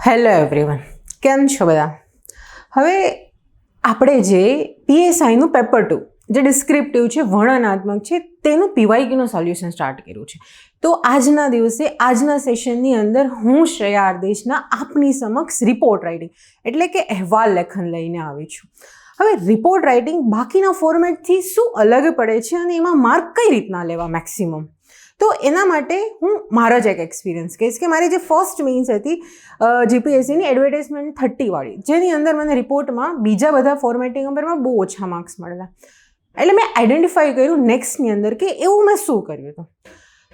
Hello everyone, કેમ છો બધા? હવે આપણે જે પીએસઆઈનું પેપર 2 જે ડિસ્ક્રિપ્ટિવ છે, વર્ણનાત્મક છે, તેનું પીવાયક્યુનું સોલ્યુશન સ્ટાર્ટ કર્યું છે. તો આજના દિવસે આજના સેશનની અંદર હું શ્રેયા આરદેશના આપની સમક્ષ રિપોર્ટ રાઇટિંગ એટલે કે અહેવાલ લેખન લઈને આવી છું. હવે રિપોર્ટ રાઇટિંગ બાકીના ફોર્મેટથી શું અલગ પડે છે અને એમાં માર્ક કઈ રીતના લેવા મેક્સિમમ, તો એના માટે હું મારો જ એક એક્સપિરિયન્સ કહીશ કે મારી જે ફર્સ્ટ મેઇન્સ હતી જીપીએસસીની એડવર્ટાઇઝમેન્ટ 30 વાળી, જેની અંદર મને રિપોર્ટમાં બીજા બધા ફોર્મેટિંગ નંબરમાં બહુ ઓછા માર્ક્સ મળેલા. એટલે મેં આઈડેન્ટિફાઈ કર્યું નેક્સ્ટની અંદર કે એવું મેં શું કર્યું હતું.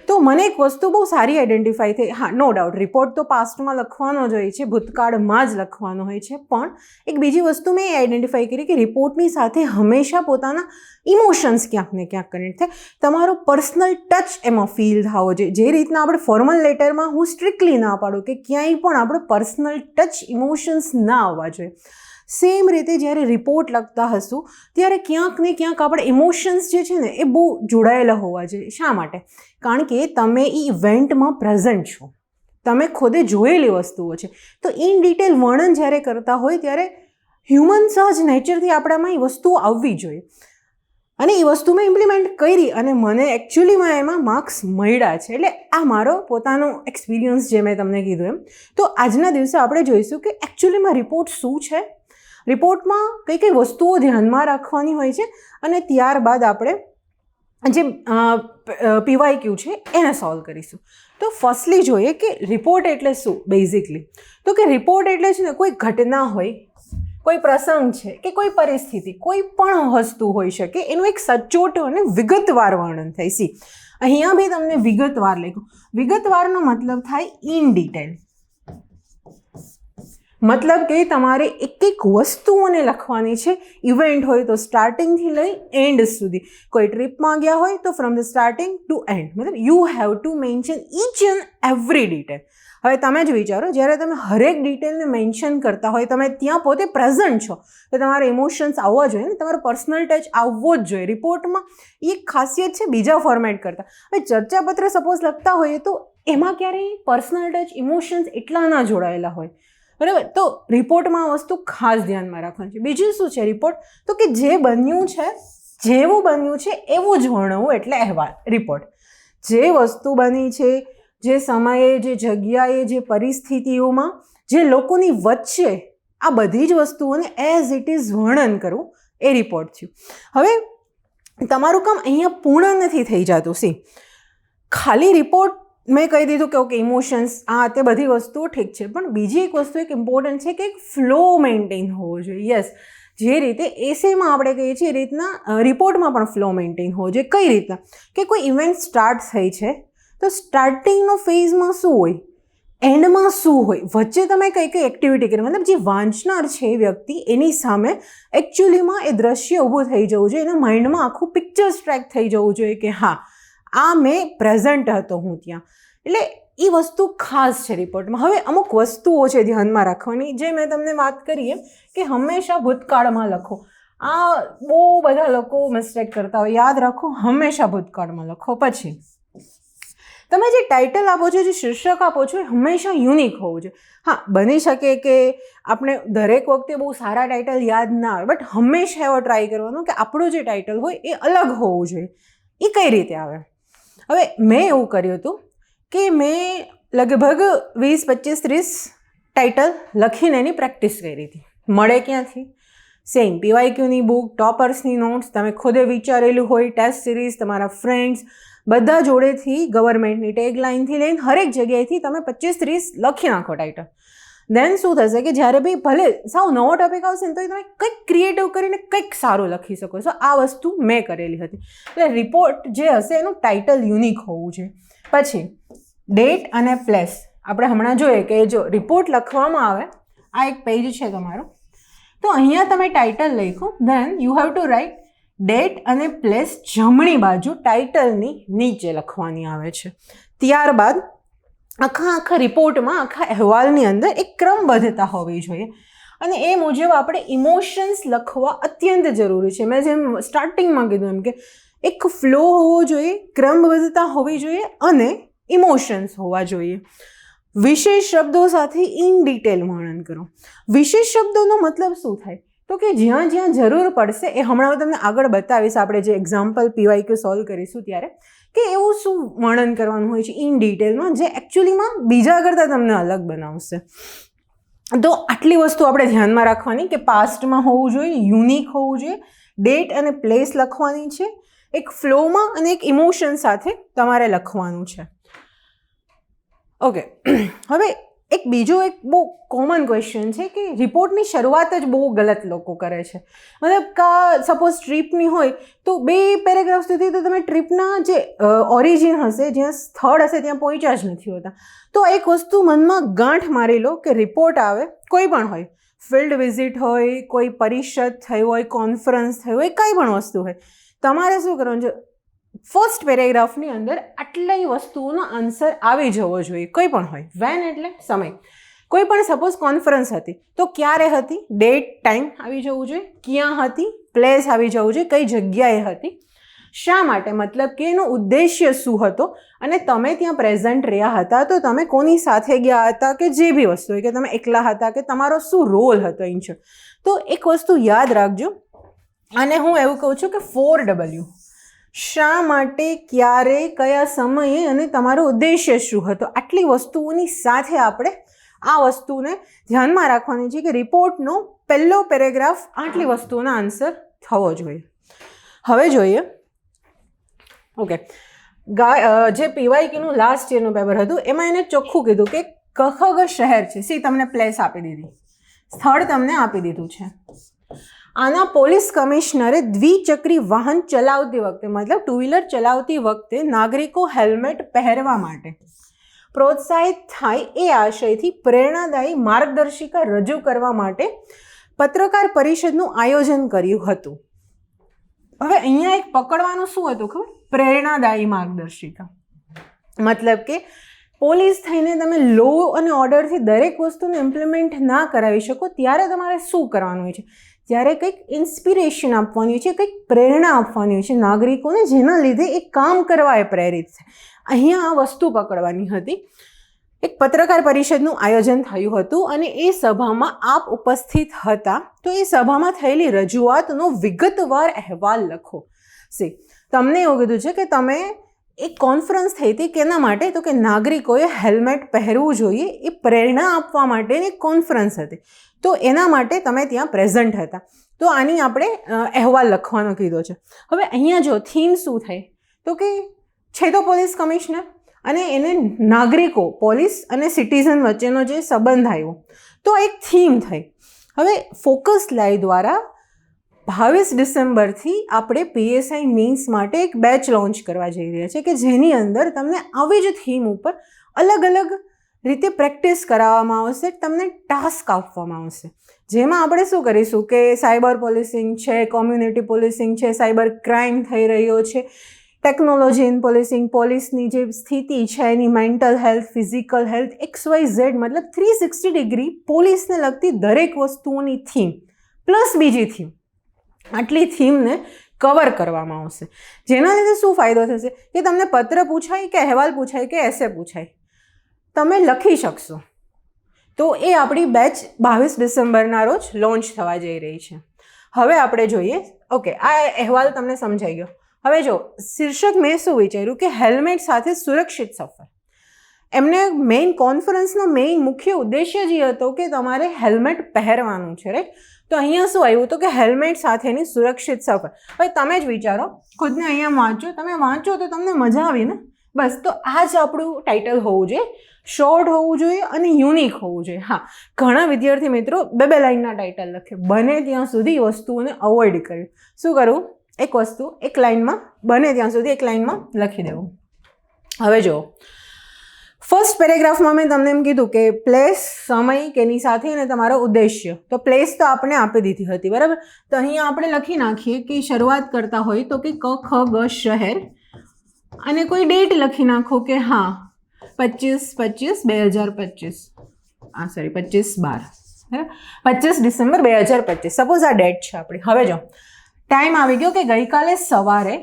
તો મને એક વસ્તુ બહુ સારી આઈડેન્ટિફાઈ થઈ. હા, નો ડાઉટ રિપોર્ટ તો પાસ્ટમાં લખવાનો જ હોય છે, ભૂતકાળમાં જ લખવાનો હોય છે, પણ એક બીજી વસ્તુ મેં આઈડેન્ટિફાઈ કરી કે રિપોર્ટની સાથે હંમેશા પોતાના ઇમોશન્સ ક્યાંક ને ક્યાંક કનેક્ટ થાય, તમારો પર્સનલ ટચ એમાં ફીલ થવો જોઈએ. જે રીતના આપણે ફોર્મલ લેટરમાં હું સ્ટ્રિક્ટલી ના પાડું કે ક્યાંય પણ આપણો પર્સનલ ટચ ઇમોશન્સ ના આવવા જોઈએ, સેમ રીતે જ્યારે રિપોર્ટ લખતા હશું ત્યારે ક્યાંક ને ક્યાંક આપણે ઇમોશન્સ જે છે ને એ બહુ જોડાયેલા હોવા જોઈએ. શા માટે? કારણ કે તમે એ ઇવેન્ટમાં પ્રેઝન્ટ છો, તમે ખુદે જોયેલી વસ્તુઓ છે, તો ઇન ડિટેલ વર્ણન જ્યારે કરતા હોય ત્યારે હ્યુમન સહજ નેચરથી આપણામાં એ વસ્તુઓ આવવી જોઈએ. અને એ વસ્તુ મેં ઇમ્પ્લિમેન્ટ કરી અને મને એકચ્યુઅલીમાં એમાં માર્ક્સ મળ્યા છે. એટલે આ મારો પોતાનો એક્સપિરિયન્સ જે મેં તમને કીધું એમ. તો આજના દિવસે આપણે જોઈશું કે એકચ્યુઅલીમાં રિપોર્ટ શું છે, રિપોર્ટમાં કઈ કઈ વસ્તુઓ ધ્યાનમાં રાખવાની હોય છે, અને ત્યારબાદ આપણે જે પીવાયક્યુ છે એને સોલ્વ કરીશું. તો ફર્સ્ટલી જોઈએ કે રિપોર્ટ એટલે શું બેઝિકલી. તો કે રિપોર્ટ એટલે છે ને કોઈ ઘટના હોય, કોઈ પ્રસંગ છે કે કોઈ પરિસ્થિતિ, કોઈ પણ વસ્તુ હોઈ શકે, એનું એક સચોટ અને વિગતવાર વર્ણન થાય. સી અહીંયા બી તમને વિગતવાર લખ્યું. વિગતવારનો મતલબ થાય ઇન ડિટેલ, મતલબ કે તમારે એક એક વસ્તુઓને લખવાની છે. ઇવેન્ટ હોય તો સ્ટાર્ટિંગથી લઈ એન્ડ સુધી, કોઈ ટ્રીપમાં ગયા હોય તો from the starting to end, મતલબ you have to mention each and every detail. હવે તમે જ વિચારો, જ્યારે તમે હરેક ડિટેલને મેન્શન કરતા હોય, તમે ત્યાં પોતે પ્રેઝન્ટ છો, તો તમારા ઇમોશન્સ આવવા જોઈએ ને, તમારો પર્સનલ ટચ આવવો જ જોઈએ. રિપોર્ટમાં એ એક ખાસિયત છે બીજા ફોર્મેટ કરતાં. હવે ચર્ચાપત્ર સપોઝ લખતા હોઈએ તો એમાં ક્યારેય પર્સનલ ટચ ઇમોશન્સ એટલા ના જોડાયેલા હોય, બરાબર. તો રિપોર્ટમાં આ વસ્તુ ખાસ ધ્યાનમાં રાખવાની છે. બીજું શું છે રિપોર્ટ? તો કે જે બન્યું છે, જેવું બન્યું છે એવું જ વર્ણવવું એટલે અહેવાલ, રિપોર્ટ. જે વસ્તુ બની છે, જે સમયે, જે જગ્યાએ, જે પરિસ્થિતિઓમાં, જે લોકોની વચ્ચે, આ બધી જ વસ્તુઓને એઝ ઇટ ઇઝ વર્ણન કરવું એ રિપોર્ટ થયું. હવે તમારું કામ અહીંયા પૂર્ણ નથી થઈ જતું. સી ખાલી રિપોર્ટ મેં કહી દીધું કે ઓકે ઇમોશન્સ તે બધી વસ્તુઓ ઠીક છે, પણ બીજી એક વસ્તુ એક ઇમ્પોર્ટન્ટ છે કે એક ફ્લો મેન્ટેન હોવો જોઈએ. યસ, જે રીતે એસેમાં આપણે કહીએ છીએ એ રીતના રિપોર્ટમાં પણ ફ્લો મેન્ટેન હોવો જોઈએ. કઈ રીતના? કે કોઈ ઇવેન્ટ સ્ટાર્ટ થઈ છે તો સ્ટાર્ટિંગનો ફેઝમાં શું હોય, એન્ડમાં શું હોય, વચ્ચે તમે કઈ કઈ એક્ટિવિટી કરી, મતલબ જે વાંચનાર છે એ વ્યક્તિ, એની સામે એકચ્યુઅલીમાં એ દ્રશ્ય ઊભું થઈ જવું જોઈએ, એના માઇન્ડમાં આખું પિક્ચર સ્ટ્રાઇક થઈ જવું જોઈએ કે હા આ મેં પ્રેઝન્ટ હતો હું ત્યાં. એટલે એ વસ્તુ ખાસ છે રિપોર્ટમાં. હવે અમુક વસ્તુઓ છે ધ્યાનમાં રાખવાની, જે મેં તમને વાત કરી એમ કે હંમેશા ભૂતકાળમાં લખો. આ બહુ બધા લોકો મિસ્ટેક કરતા હોય. યાદ રાખો, હંમેશા ભૂતકાળમાં લખો. પછી તમે જે ટાઇટલ આપો છો, જે શીર્ષક આપો છો, એ હંમેશા યુનિક હોવું જોઈએ. હા, બની શકે કે આપણે દરેક વખતે બહુ સારા ટાઇટલ યાદ ના આવે, બટ હંમેશા એવો ટ્રાય કરવાનો કે આપણું જે ટાઇટલ હોય એ અલગ હોવું જોઈએ. એ કઈ રીતે આવે? હવે મેં એવું કર્યું હતું કે મેં લગભગ 20, 25, 30 ટાઇટલ લખીને એની પ્રેક્ટિસ કરી હતી. મળે ક્યાંથી? સેમ પીવાયક્યુની બુક, ટોપર્સની નોટ્સ, તમે ખુદે વિચારેલું હોય, ટેસ્ટ સિરીઝ, તમારા ફ્રેન્ડ્સ, બધા જોડેથી, ગવર્મેન્ટની ટેગલાઇનથી લઈને હરેક જગ્યાએથી તમે 25, 30 લખી નાખો ટાઇટલ. દેન શું થશે કે જ્યારે બી ભલે સાવ નવો ટોપિક આવશે ને તો તમે કંઈક ક્રિએટિવ કરીને કંઈક સારું લખી શકો છો. આ વસ્તુ મેં કરેલી હતી. એટલે રિપોર્ટ જે હશે એનું ટાઇટલ યુનિક હોવું જોઈએ. પછી ડેટ અને પ્લેસ. આપણે હમણાં જોઈએ કે જો રિપોર્ટ લખવામાં આવે, આ એક પેજ છે તમારું, તો અહીંયા તમે ટાઇટલ લખ્યું, then you have to write date અને પ્લેસ જમણી બાજુ ટાઇટલની નીચે લખવાની આવે છે. ત્યારબાદ આખા રિપોર્ટમાં, આખા અહેવાલની અંદર એક ક્રમબદ્ધતા હોવી જોઈએ, અને એ મુજબ આપણે ઇમોશન્સ લખવા અત્યંત જરૂરી છે. મેં જેમ સ્ટાર્ટિંગમાં કીધું એમ કે એક ફ્લો હોવો જોઈએ, ક્રમબદ્ધતા હોવી જોઈએ અને ઇમોશન્સ હોવા જોઈએ. વિશેષ શબ્દો સાથે ઇન ડિટેલ વર્ણન કરો. વિશેષ શબ્દોનો મતલબ શું થાય? તો કે જ્યાં જ્યાં જરૂર પડશે, એ હમણાં હું તમને આગળ બતાવીશ આપણે જે એક્ઝામ્પલ PYQ સોલ્વ કરીશું ત્યારે, કે એવું શું વર્ણન કરવાનું હોય છે ઇન ડિટેલમાં જે એકચ્યુઅલીમાં બીજા કરતાં તમને અલગ બનાવશે. તો આટલી વસ્તુ આપણે ધ્યાનમાં રાખવાની કે પાસ્ટમાં હોવું જોઈએ, યુનિક હોવું જોઈએ, ડેટ અને પ્લેસ લખવાની છે, એક ફ્લોમાં અને એક ઇમોશન સાથે તમારે લખવાનું છે. ઓકે, હવે એક બીજો એક બહુ કોમન ક્વેશ્ચન છે કે રિપોર્ટની શરૂઆત જ બહુ ગલત લોકો કરે છે. મતલબ કા સપોઝ ટ્રીપની હોય તો 2 પેરેગ્રાફ સુધી તો તમે ટ્રીપના જે ઓરિજિન હશે, જ્યાં સ્થળ હશે ત્યાં પહોંચ્યા જ નથી હોતા. તો એક વસ્તુ મનમાં ગાંઠ મારી લો કે રિપોર્ટ આવે, કોઈ પણ હોય, ફિલ્ડ વિઝિટ હોય, કોઈ પરિષદ થઈ હોય, કોન્ફરન્સ થઈ હોય, કંઈ પણ વસ્તુ હોય, તમારે શું કરવાનું છે, ફર્સ્ટ પેરેગ્રાફની અંદર આટલી વસ્તુઓનો આન્સર આવી જવો જોઈએ. કોઈ પણ હોય, વેન એટલે સમય, કોઈ પણ સપોઝ કોન્ફરન્સ હતી તો ક્યારે હતી, ડેટ ટાઈમ આવી જવું જોઈએ, ક્યાં હતી, પ્લેસ આવી જવું જોઈએ, કઈ જગ્યાએ હતી, શા માટે, મતલબ કે એનો ઉદ્દેશ્ય શું હતો, અને તમે ત્યાં પ્રેઝન્ટ રહ્યા હતા તો તમે કોની સાથે ગયા હતા, કે જે બી વસ્તુ હોય, કે તમે એકલા હતા કે તમારો શું રોલ હતો ઇન શોર્ટ. તો એક વસ્તુ યાદ રાખજો, અને હું એવું કહું છું કે 4W, શા માટે, ક્યારે, કયા સમયે અને તમારો ઉદ્દેશ્ય શું હતો, આટલી વસ્તુઓની સાથે આપણે આ વસ્તુને ધ્યાનમાં રાખવાની છે કે રિપોર્ટનો પહેલો પેરેગ્રાફ આટલી વસ્તુઓના આન્સર થવો જોઈએ. હવે જોઈએ, ઓકે, જે PYQનું લાસ્ટ યરનું પેપર હતું એમાં એને ચોખ્ખું કીધું કે કખગ શહેર છે, સી તમને પ્લેસ આપી દીધી, સ્થળ તમને આપી દીધું છે. આના પોલીસ કમિશનરે દ્વિચક્રી વાહન ચલાવતી વખતે, મતલબ 2 વ્હીલર ચલાવતી વખતે નાગરિકો હેલ્મેટ પહેરવા માટે પ્રોત્સાહિત થાય એ આશયથી પ્રેરણાદાયી માર્ગદર્શિકા રજૂ કરવા માટે પત્રકાર પરિષદનું આયોજન કર્યું હતું. હવે અહીંયા એક પકડવાનું શું હતું ખબર? પ્રેરણાદાયી માર્ગદર્શિકા. મતલબ કે પોલીસ થઈને તમે લો અને ઓર્ડરથી દરેક વસ્તુને ઇમ્પ્લિમેન્ટ ના કરાવી શકો, ત્યારે તમારે શું કરવાનું હોય છે? ત્યારે કંઈક ઇન્સ્પિરેશન આપવાની હોય છે, કંઈક પ્રેરણા આપવાની હોય છે નાગરિકોને, જેના લીધે એ કામ કરવા એ પ્રેરિત થાય. અહીંયા આ વસ્તુ પકડવાની હતી. એક પત્રકાર પરિષદનું આયોજન થયું હતું અને એ સભામાં આપ ઉપસ્થિત હતા, તો એ સભામાં થયેલી રજૂઆતનો વિગતવાર અહેવાલ લખો. તમને એવું કીધું છે કે તમે એક કોન્ફરન્સ થઈ હતી, કેના માટે? તો કે નાગરિકોએ હેલ્મેટ પહેરવું જોઈએ, એ પ્રેરણા આપવા માટેની એક કોન્ફરન્સ હતી, તો એના માટે તમે ત્યાં પ્રેઝન્ટ હતા. તો આની આપણે અહેવાલ લખવાનો કીધો છે. હવે અહીંયા જો થીમ શું થાય, તો કે છે તો પોલીસ કમિશનર અને એને નાગરિકો, પોલીસ અને સિટીઝન વચ્ચેનો જે સંબંધ આવ્યો, તો એક થીમ થઈ. હવે ફોકસ લાઈવ દ્વારા 22 ડિસેમ્બરથી આપણે PSI મેઇન્સ માટે એક બેચ લોન્ચ કરવા જઈ રહ્યા છીએ, કે જેની અંદર તમને આવી જ થીમ ઉપર અલગ અલગ રીતે પ્રેક્ટિસ કરાવવામાં આવશે, તમને ટાસ્ક આપવામાં આવશે, જેમાં આપણે શું કરીશું કે સાયબર પોલીસિંગ છે, કોમ્યુનિટી પોલીસિંગ છે, સાયબર ક્રાઇમ થઈ રહ્યો છે, ટેકનોલોજી ઇન પોલીસિંગ, પોલીસની જે સ્થિતિ છે એની mental health, physical health, XYZ, મતલબ 360 ડિગ્રી પોલીસને લગતી દરેક વસ્તુઓની થીમ પ્લસ બીજી થીમ, આટલી થીમને કવર કરવામાં આવશે. જેના લીધે શું ફાયદો થશે કે તમને પત્ર પૂછાય કે અહેવાલ પૂછાય કે એસે પૂછાય, તમે લખી શકશો. તો એ આપણી બેચ 22 ડિસેમ્બરના રોજ લોન્ચ થવા જઈ રહી છે. હવે આપણે જોઈએ, ઓકે, આ અહેવાલ તમને સમજાઈ ગયો. હવે જો શીર્ષક મેં શું વિચાર્યું કે હેલ્મેટ સાથે સુરક્ષિત સફર. એમને મેઇન કોન્ફરન્સનો મેઇન મુખ્ય ઉદ્દેશ્ય જ એ હતો કે તમારે હેલ્મેટ પહેરવાનું છે, રાઈટ? તો અહીંયા શું આવ્યું તો કે હેલ્મેટ સાથેની સુરક્ષિત સફર. હવે તમે જ વિચારો, ખુદને અહીંયા વાંચો, તમે વાંચો તો તમને મજા આવી ને? બસ, તો આ જ આપણું ટાઇટલ હોવું જોઈએ, શોર્ટ હોવું જોઈએ અને યુનિક હોવું જોઈએ. હા, ઘણા વિદ્યાર્થી મિત્રો 2 લાઇનના ટાઇટલ લખે, બને ત્યાં સુધી વસ્તુઓને અવોઇડ કરવી. શું કરવું? એક વસ્તુ એક લાઇનમાં, બને ત્યાં સુધી એક લાઇનમાં લખી દેવું. હવે જુઓ, ફર્સ્ટ પેરેગ્રાફમાં મેં તમને એમ કીધું કે પ્લેસ, સમય કેની સાથે અને તમારો ઉદ્દેશ્ય. તો પ્લેસ તો આપણે આપી દીધી હતી, બરાબર? તો અહીંયા આપણે લખી નાખીએ કે શરૂઆત કરતા હોય તો કે ક ખ ગ શહેર, અને કોઈ ડેટ લખી નાખો કે હા 25/25/2025, સોરી 25/12, બરાબર? 25 ડિસેમ્બર 2025, સપોઝ આ ડેટ છે આપણી. હવે જો ટાઈમ આવી ગયો કે ગઈકાલે સવારે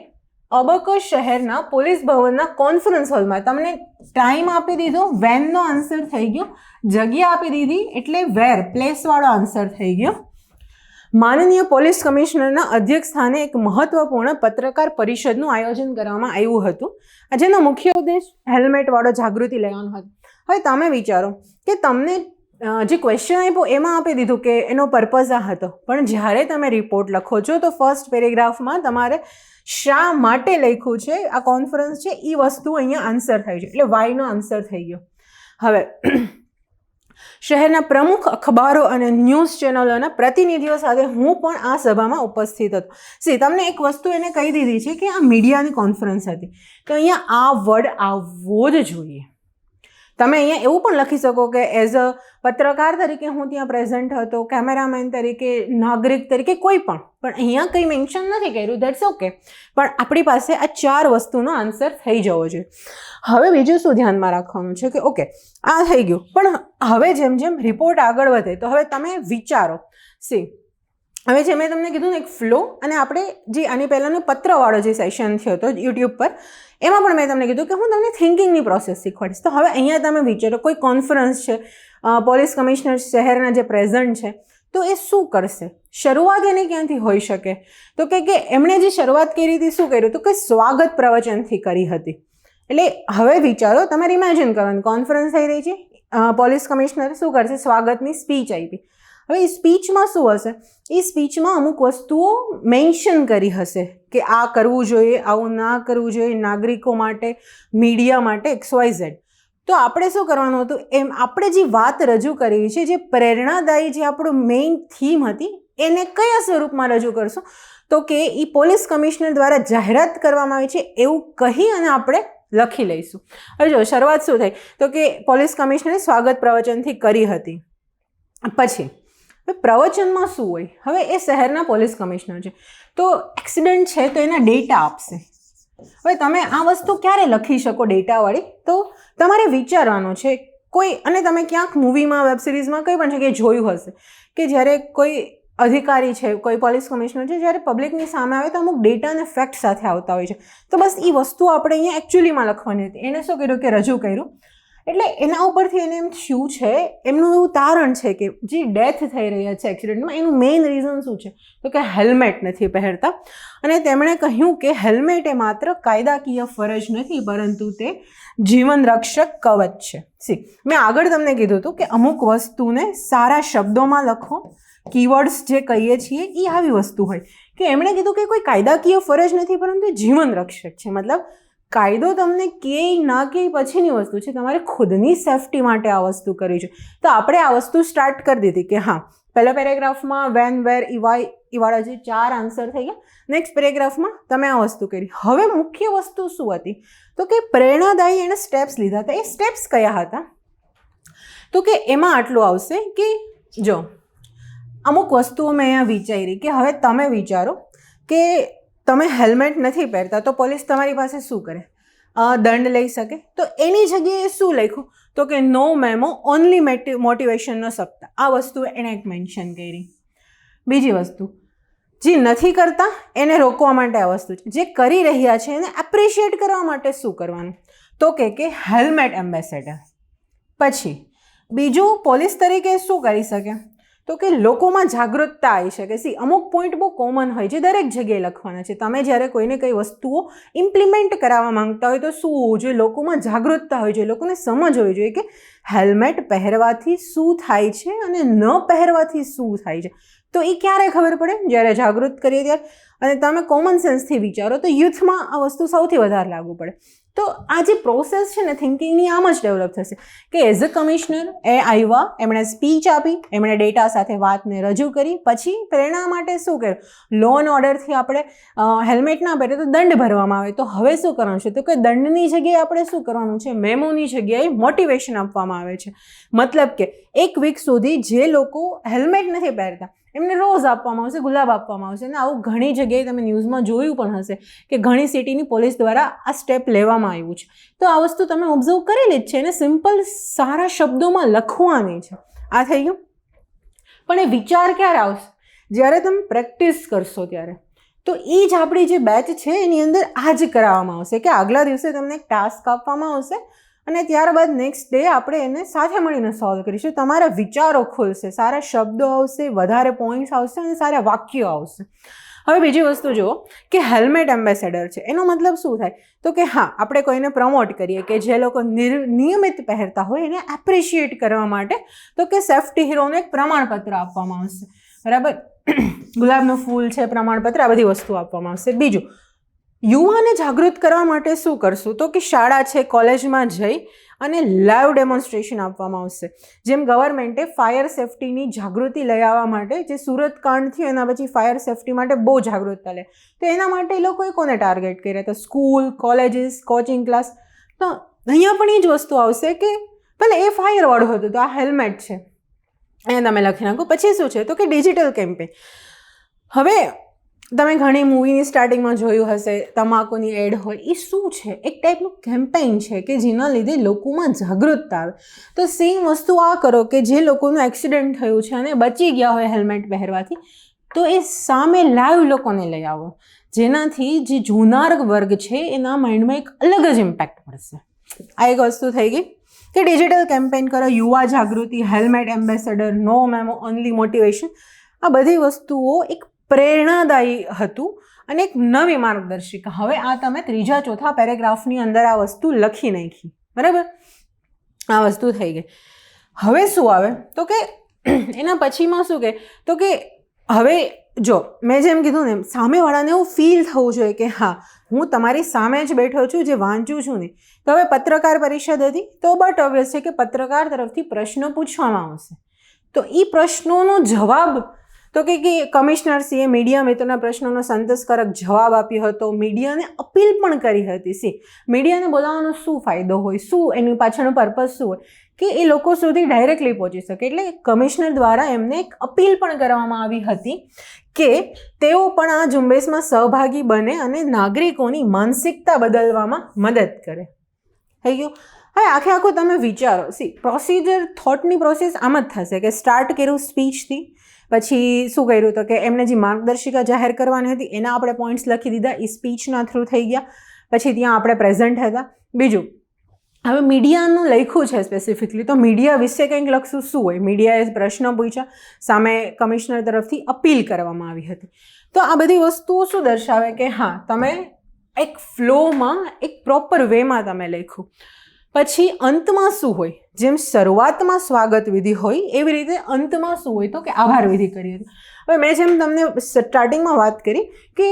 અબકોસ શહેરના પોલીસ ભવનના કોન્ફરન્સ હોલમાં તમને ટાઈમ આપી દીધો, વેનનો આન્સર થઈ ગયો, જગ્યા આપી દીધી એટલે વેર પ્લેસવાળો આન્સર થઈ ગયો. માનનીય પોલીસ કમિશનરના અધ્યક્ષ સ્થાને એક મહત્વપૂર્ણ પત્રકાર પરિષદનું આયોજન કરવામાં આવ્યું હતું, જેનો મુખ્ય ઉદ્દેશ હેલ્મેટવાળો જાગૃતિ લેવાનો હતો. હવે તમે વિચારો કે તમને જે ક્વેશ્ચન આપ્યો એમાં આપી દીધું કે એનો પર્પઝ આ હતો, પણ જ્યારે તમે રિપોર્ટ લખો છો તો ફર્સ્ટ પેરેગ્રાફમાં તમારે શા માટે લખ્યું છે, આ કોન્ફરન્સ છે, એ વસ્તુ અહીંયા આન્સર થાય છે, એટલે વાયનો આન્સર થઈ ગયો. હવે શહેરના પ્રમુખ અખબારો અને ન્યૂઝ ચેનલોના પ્રતિનિધિઓ સાથે હું પણ આ સભામાં ઉપસ્થિત હતો. તમને એક વસ્તુ એને કહી દીધી છે કે આ મીડિયાની કોન્ફરન્સ હતી, તો અહીંયા આ વર્ડ આવવો જ જોઈએ. તમે અહીંયા એવું પણ લખી શકો કે એઝ અ પત્રકાર તરીકે હું ત્યાં પ્રેઝન્ટ હતો, કેમેરામેન તરીકે, નાગરિક તરીકે, કોઈ પણ અહીંયા કંઈ મેન્શન નથી કર્યું, ધેટ્સ ઓકે. પણ આપણી પાસે આ 4 વસ્તુનો આન્સર થઈ જવો જોઈએ. હવે બીજું શું ધ્યાનમાં રાખવાનું છે કે ઓકે આ થઈ ગયું, પણ હવે જેમ જેમ રિપોર્ટ આગળ વધે તો હવે તમે વિચારો. હવે જે મેં તમને કીધું ને એક ફ્લો, અને આપણે જે આની પહેલાંનો પત્રવાળો જે સેશન થયો હતો યુટ્યુબ પર, એમાં પણ મેં તમને કીધું કે હું તમને થિંકિંગની પ્રોસેસ શીખવાડીશ. તો હવે અહીંયા તમે વિચારો કોઈ કોન્ફરન્સ છે, પોલીસ કમિશનર શહેરના જે પ્રેઝન્ટ છે, તો એ શું કરશે? શરૂઆત એની ક્યાંથી હોઈ શકે? તો કે એમણે જે શરૂઆત કરી હતી શું કર્યું હતું કે સ્વાગત પ્રવચનથી કરી હતી. એટલે હવે વિચારો, તમારે ઇમેજિન કરવાનું કોન્ફરન્સ થઈ રહી છે, પોલીસ કમિશનર શું કરશે? સ્વાગતની સ્પીચ આપી. હવે એ સ્પીચમાં શું હશે? એ સ્પીચમાં અમુક વસ્તુઓ મેન્શન કરી હશે કે આ કરવું જોઈએ, આવું ના કરવું જોઈએ, નાગરિકો માટે, મીડિયા માટે, XYZ. તો આપણે શું કરવાનું હતું, એમ આપણે જે વાત રજૂ કરી છે, જે પ્રેરણાદાયી, જે આપણું મેઇન થીમ હતી, એને કયા સ્વરૂપમાં રજૂ કરશું? તો કે એ પોલીસ કમિશનર દ્વારા જાહેરાત કરવામાં આવી છે એવું કહી અને આપણે લખી લઈશું. હવે જો શરૂઆત શું થઈ, તો કે પોલીસ કમિશનરે સ્વાગત પ્રવચનથી કરી હતી. પછી પ્રવચનમાં શું હોય? હવે એ શહેરના પોલીસ કમિશનર છે, તો એક્સિડન્ટ છે તો એના ડેટા આપશે. હવે તમે આ વસ્તુ ક્યારે લખી શકો ડેટાવાળી? તો તમારે વિચારવાનું છે કોઈ, અને તમે ક્યાંક મૂવીમાં, વેબ સિરીઝમાં કંઈ પણ જગ્યાએ જોયું હશે કે જ્યારે કોઈ અધિકારી છે, કોઈ પોલીસ કમિશનર છે, જ્યારે પબ્લિકની સામે આવે તો અમુક ડેટા અને ફેક્ટ સાથે આવતા હોય છે. તો બસ એ વસ્તુ આપણે અહીંયા એકચ્યુઅલીમાં લખવાની હતી. એને શું કર્યું કે રજૂ કર્યું. એટલે એના ઉપરથી એને એમ થયું છે, એમનું એવું તારણ છે કે જે ડેથ થઈ રહ્યા છે એક્સિડન્ટમાં, એનું મેઇન રીઝન શું છે? તો કે હેલ્મેટ નથી પહેરતા. અને તેમણે કહ્યું કે હેલ્મેટ એ માત્ર કાયદાકીય ફરજ નથી, પરંતુ તે જીવન રક્ષક કવચ છે. મેં આગળ તમને કીધું હતું કે અમુક વસ્તુને સારા શબ્દોમાં લખો, કીવર્ડ્સ જે કહીએ છીએ એ આવી વસ્તુ હોય. કે એમણે કીધું કે કોઈ કાયદાકીય ફરજ નથી, પરંતુ જીવન રક્ષક છે. મતલબ કાયદો તમને કે ના કે પછીની વસ્તુ છે, તમારે ખુદની સેફટી માટે આ વસ્તુ કરવી છે. તો આપણે આ વસ્તુ સ્ટાર્ટ કરી દીધી કે હા, પહેલા પેરેગ્રાફમાં વેન, વેર, ઇવાય, ઇવાળા જે 4 આન્સર થઈ ગયા. નેક્સ્ટ પેરેગ્રાફમાં તમે આ વસ્તુ કરી. હવે મુખ્ય વસ્તુ શું હતી? તો કે પ્રેરણાદાયી એણે સ્ટેપ્સ લીધા હતા. એ સ્ટેપ્સ કયા હતા? તો કે એમાં આટલું આવશે કે જો અમુક વસ્તુઓ મેં અહીંયા વિચારી કે હવે તમે વિચારો કે તમે હેલ્મેટ નથી પહેરતા તો પોલીસ તમારી પાસે શું કરે? દંડ લઈ શકે. તો એની જગ્યાએ શું લખ્યું? તો કે નો મેમો, ઓનલી મોટિવેશનનો સપ્તાહ. આ વસ્તુ એણે એક મેન્શન કરી. બીજી વસ્તુ, જે નથી કરતા એને રોકવા માટે આ વસ્તુ છે, જે કરી રહ્યા છે એને એપ્રિશિએટ કરવા માટે શું કરવાનું? તો કે હેલ્મેટ એમ્બેસેડર. પછી બીજું, પોલીસ તરીકે શું કરી શકે? તો કે લોકોમાં જાગૃતતા આવી શકે. અમુક પોઈન્ટ બહુ કોમન હોય છે, દરેક જગ્યાએ લખવાના છે. તમે જ્યારે કોઈને કઈ વસ્તુઓ ઇમ્પ્લિમેન્ટ કરાવવા માંગતા હોય તો શું હોવું જોઈએ? લોકોમાં જાગૃતતા હોવી જોઈએ, લોકોને સમજ હોવી જોઈએ કે હેલ્મેટ પહેરવાથી શું થાય છે અને ન પહેરવાથી શું થાય છે. તો એ ક્યારે ખબર પડે? જ્યારે જાગૃત કરીએ ત્યારે. અને તમે કોમન સેન્સથી વિચારો તો યુથમાં આ વસ્તુ સૌથી વધારે લાગુ પડે. તો આ જે પ્રોસેસ છે ને થિંકિંગની, આમ જ ડેવલપ થશે કે એઝ અ કમિશનર એ આવ્યા, એમણે સ્પીચ આપી, એમણે ડેટા સાથે વાતને રજૂ કરી, પછી પ્રેરણા માટે શું કર્યું? લો એન્ડ ઓર્ડરથી આપણે હેલ્મેટ ના પહેરે તો દંડ ભરવામાં આવે. તો હવે શું કરવાનું છે? તો કે દંડની જગ્યાએ આપણે શું કરવાનું છે? મેમોની જગ્યાએ મોટિવેશન આપવામાં આવે છે. મતલબ કે 1 વીક સુધી જે લોકો હેલ્મેટ નથી પહેરતા એમને રોઝ આપવામાં આવશે, ગુલાબ આપવામાં આવશે. અને આવું ઘણી જગ્યાએ તમે ન્યૂઝમાં જોયું પણ હશે કે ઘણી સિટીની પોલીસ દ્વારા આ સ્ટેપ લેવામાં આવ્યું છે. તો આ વસ્તુ તમે ઓબ્ઝર્વ કરેલી જ છે અને સિમ્પલ સારા શબ્દોમાં લખવાની છે. આ થઈ ગયું. પણ એ વિચાર ક્યારે આવશે? જ્યારે તમે પ્રેક્ટિસ કરશો ત્યારે. તો એ જ આપણી જે બેચ છે એની અંદર આ જ કરાવવામાં આવશે કે આગલા દિવસે તમને એક ટાસ્ક આપવામાં આવશે અને ત્યારબાદ નેક્સ્ટ ડે આપણે એને સાથે મળીને સોલ્વ કરીશું. તમારા વિચારો ખુલશે, સારા શબ્દો આવશે, વધારે પોઈન્ટ્સ આવશે અને સારા વાક્યો આવશે. હવે બીજી વસ્તુ જુઓ કે હેલ્મેટ એમ્બેસેડર છે, એનો મતલબ શું થાય? તો કે હા, આપણે કોઈને પ્રમોટ કરીએ કે જે લોકો નિયમિત પહેરતા હોય એને એપ્રિશિએટ કરવા માટે તો કે સેફ્ટી હીરોને એક પ્રમાણપત્ર આપવામાં આવશે. બરાબર, ગુલાબનું ફૂલ છે, પ્રમાણપત્ર, આ બધી વસ્તુ આપવામાં આવશે. બીજું, યુવાને જાગૃત કરવા માટે શું કરશું? તો કે શાળા છે, કોલેજમાં જઈ અને લાઈવ ડેમોન્સ્ટ્રેશન આપવામાં આવશે. જેમ ગવર્મેન્ટે ફાયર સેફ્ટીની જાગૃતિ લઈ આવવા માટે, જે સુરત કાંડ થયું એના પછી ફાયર સેફ્ટી માટે બહુ જાગૃતતા લે, તો એના માટે એ લોકોએ કોને ટાર્ગેટ કર્યા હતા? School, colleges, coaching class. તો અહીંયા પણ એ જ વસ્તુ આવશે કે ભલે એ ફાયરવાળું હતું તો આ હેલ્મેટ છે, અહીંયા તમે લખી નાખો. પછી શું છે? તો કે ડિજિટલ કેમ્પેન. હવે તમે ઘણી મૂવીની સ્ટાર્ટિંગમાં જોયું હશે, તમાકુની એડ હોય, એ શું છે? એક ટાઈપનું કેમ્પેઇન છે કે જેના લીધે લોકોમાં જાગૃતતા આવે. તો સેમ વસ્તુ આ કરો કે જે લોકોનું એક્સિડન્ટ થયું છે અને બચી ગયા હોય હેલ્મેટ પહેરવાથી, તો એ સામે લાઈવ લોકોને લઈ આવો, જેનાથી જે જોનાર વર્ગ છે એના માઇન્ડમાં એક અલગ જ ઇમ્પેક્ટ પડશે. આ એક વસ્તુ થઈ ગઈ કે ડિજિટલ કેમ્પેઇન કરો, યુવા જાગૃતિ, હેલ્મેટ એમ્બેસેડર, નો મેમો, ઓનલી મોટિવેશન. આ બધી વસ્તુઓ એક પ્રેરણાદાયી હતું અને એક નવી માર્ગદર્શિકા. હવે આ તમે 3-4 પેરેગ્રાફની અંદર આ વસ્તુ લખી નાખી. બરાબર, આ વસ્તુ થઈ ગઈ. હવે શું આવે? તો કે એના પછીમાં શું કહે? તો કે હવે જો મેં જેમ કીધું ને, સામેવાળાને એવું ફીલ થવું જોઈએ કે હા, હું તમારી સામે જ બેઠો છું, જે વાંચું છું ને. તો હવે પત્રકાર પરિષદ હતી, તો બટ ઓબ્વિયસ છે કે પત્રકાર તરફથી પ્રશ્નો પૂછવામાં આવશે. તો એ પ્રશ્નોનો જવાબ તો કે કમિશનરશ્રીએ મીડિયા મિત્રોના પ્રશ્નોનો સંતોષકારક જવાબ આપ્યો હતો. મીડિયાને અપીલ પણ કરી હતી. મીડિયાને બોલાવવાનો શું ફાયદો હોય, શું એની પાછળનો પર્પઝ શું હોય કે એ લોકો સુધી ડાયરેક્ટલી પહોંચી શકે. એટલે કમિશનર દ્વારા એમને એક અપીલ પણ કરવામાં આવી હતી કે તેઓ પણ આ ઝુંબેશમાં સહભાગી બને અને નાગરિકોની માનસિકતા બદલવામાં મદદ કરે. થઈ ગયું? હવે આખું તમે વિચારો. પ્રોસિજર, થોટની પ્રોસેસ આમ જ થશે કે સ્ટાર્ટ કર્યું સ્પીચથી, પછી શું કર્યું તો કે એમને જે માર્ગદર્શિકા જાહેર કરવાની હતી એના આપણે પોઈન્ટ્સ લખી દીધા, એ સ્પીચના થ્રુ થઈ ગયા. પછી ત્યાં આપણે પ્રેઝન્ટ હતા. બીજું, હવે મીડિયાનું લખ્યું છે સ્પેસિફિકલી, તો મીડિયા વિશે કંઈક લખશું. શું હોય? મીડિયાએ પ્રશ્ન પૂછ્યા, સામે કમિશનર તરફથી અપીલ કરવામાં આવી હતી. તો આ બધી વસ્તુઓ શું દર્શાવે કે હા, તમે એક ફ્લોમાં, એક પ્રોપર વેમાં તમે લખ્યું. પછી અંતમાં શું હોય? જેમ શરૂઆતમાં સ્વાગત વિધિ હોય એવી રીતે અંતમાં શું હોય? તો કે આભાર વિધિ કરી હતી. હવે મેં જેમ તમને સ્ટાર્ટિંગમાં વાત કરી કે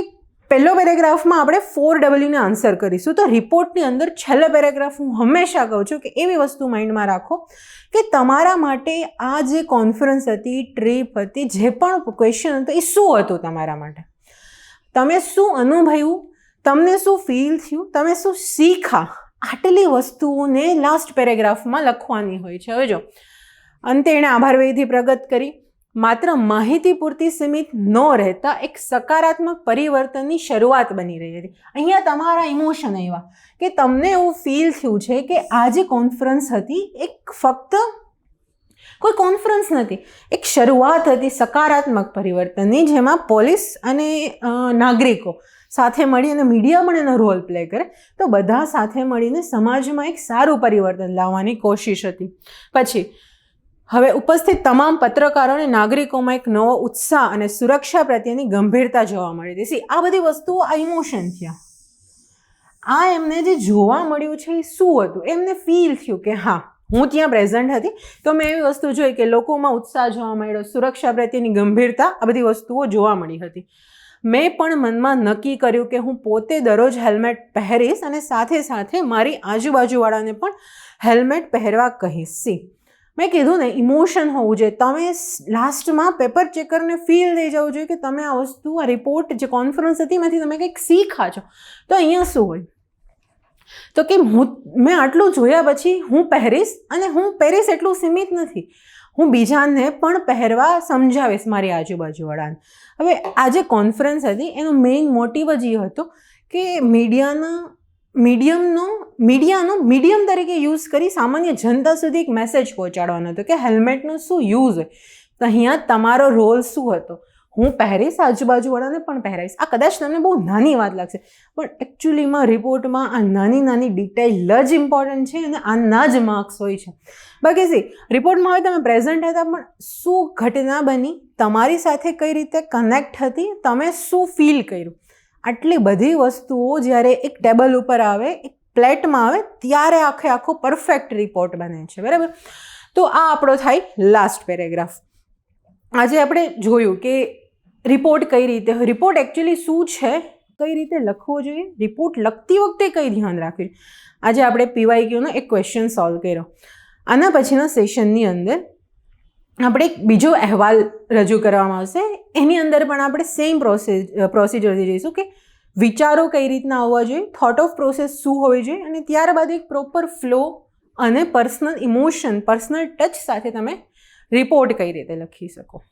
પહેલો પેરેગ્રાફમાં આપણે 4W ને આન્સર કરીશું, તો રિપોર્ટની અંદર છેલ્લો પેરેગ્રાફ હું હંમેશા કહું છું કે એવી વસ્તુ માઇન્ડમાં રાખો કે તમારા માટે આ જે કોન્ફરન્સ હતી, ટ્રીપ હતી, જે પણ ક્વેશ્ચન હતો એ શું હતું તમારા માટે? તમે શું અનુભવ્યું? તમને શું ફીલ થયું? તમે શું શીખા? આટલી વસ્તુઓને લાસ્ટ પેરેગ્રાફમાં લખવાની હોય છે. હવે જો અંતે એણે આભાર વિધિ પ્રગટ કરી. માત્ર માહિતી પૂરતી સીમિત ન રહેતા એક સકારાત્મક પરિવર્તનની શરૂઆત બની રહી હતી. અહીંયા તમારા ઇમોશન આવ્યા કે તમને એવું ફીલ થયું છે કે આ જે કોન્ફરન્સ હતી એક ફક્ત કોઈ કોન્ફરન્સ નથી, એક શરૂઆત હતી સકારાત્મક પરિવર્તનની, જેમાં પોલીસ અને નાગરિકો સાથે મળી અને મીડિયા પણ એનો રોલ પ્લે કરે, તો બધા સાથે મળીને સમાજમાં એક સારું પરિવર્તન લાવવાની કોશિશ હતી. પછી હવે ઉપસ્થિત તમામ પત્રકારો અને નાગરિકોમાં એક નવો ઉત્સાહ અને સુરક્ષા પ્રત્યેની ગંભીરતા જોવા મળી હતી. આ બધી વસ્તુઓ આ ઇમોશન થયા. આ એમને જે જોવા મળ્યું છે એ શું હતું? એમને ફીલ થયું કે હા, હું ત્યાં પ્રેઝન્ટ હતી તો મેં એવી વસ્તુ જોઈ કે લોકોમાં ઉત્સાહ જોવા મળ્યો, સુરક્ષા પ્રત્યેની ગંભીરતા, આ બધી વસ્તુઓ જોવા મળી હતી. મેં પણ મનમાં નક્કી કર્યું કે હું પોતે દરરોજ હેલ્મેટ પહેરીશ અને સાથે સાથે મારી આજુબાજુવાળાને પણ હેલ્મેટ પહેરવા કહીશ. મેં કીધું ને, ઇમોશન હોવું જોઈએ. તમે લાસ્ટમાં પેપર ચેકરને ફીલ થઈ જવું જોઈએ કે તમે આ વસ્તુ, આ રિપોર્ટ, જે કોન્ફરન્સ હતી એમાંથી તમે કંઈક શીખા છો. તો અહીંયા શું હોય તો કે મેં આટલું જોયા પછી હું પહેરીશ, અને હું પહેરીશ એટલું સીમિત નથી, હું બીજાને પણ પહેરવા સમજાવીશ મારી આજુબાજુવાળાને. હવે આ જે કોન્ફરન્સ હતી એનો મેઇન મોટિવ જ એ હતો કે મીડિયાનો મીડિયમ તરીકે યુઝ કરી સામાન્ય જનતા સુધી એક મેસેજ પહોંચાડવાનો હતો કે હેલ્મેટનો શું યુઝ હોય. તો અહીંયા તમારો રોલ શું હતો? હું પહેરીશ, આજુબાજુવાળાને પણ પહેરાવીશ. આ કદાચ તમને બહુ નાની વાત લાગશે, પણ એકચ્યુઅલીમાં રિપોર્ટમાં આ નાની નાની ડિટેલ જ ઇમ્પોર્ટન્ટ છે અને આના જ માર્ક્સ હોય છે. બાકી સી રિપોર્ટમાં હવે તમે પ્રેઝન્ટ હતા, પણ શું ઘટના બની, તમારી સાથે કઈ રીતે કનેક્ટ હતી, તમે શું ફીલ કર્યું, આટલી બધી વસ્તુઓ જ્યારે એક ટેબલ ઉપર આવે, એક પ્લેટમાં આવે, ત્યારે આખો પરફેક્ટ રિપોર્ટ બને છે. બરાબર. તો આ આપણો થાય લાસ્ટ પેરેગ્રાફ. આજે આપણે જોયું કે રિપોર્ટ કઈ રીતે, રિપોર્ટ એકચ્યુઅલી શું છે, કઈ રીતે લખવો જોઈએ, રિપોર્ટ લખતી વખતે કઈ ધ્યાન રાખવું. આજે આપણે PYQનો એક ક્વેશ્ચન સોલ્વ કર્યો. આના પછીના સેશનની અંદર આપણે એક બીજો અહેવાલ રજૂ કરવામાં આવશે. એની અંદર પણ આપણે સેમ પ્રોસિજરથી જઈશું કે વિચારો કઈ રીતના આવવા જોઈએ, થોટ ઓફ પ્રોસેસ શું હોવી જોઈએ, અને ત્યારબાદ એક પ્રોપર ફ્લો અને પર્સનલ ઇમોશન, પર્સનલ ટચ સાથે તમે રિપોર્ટ કઈ રીતે લખી શકો.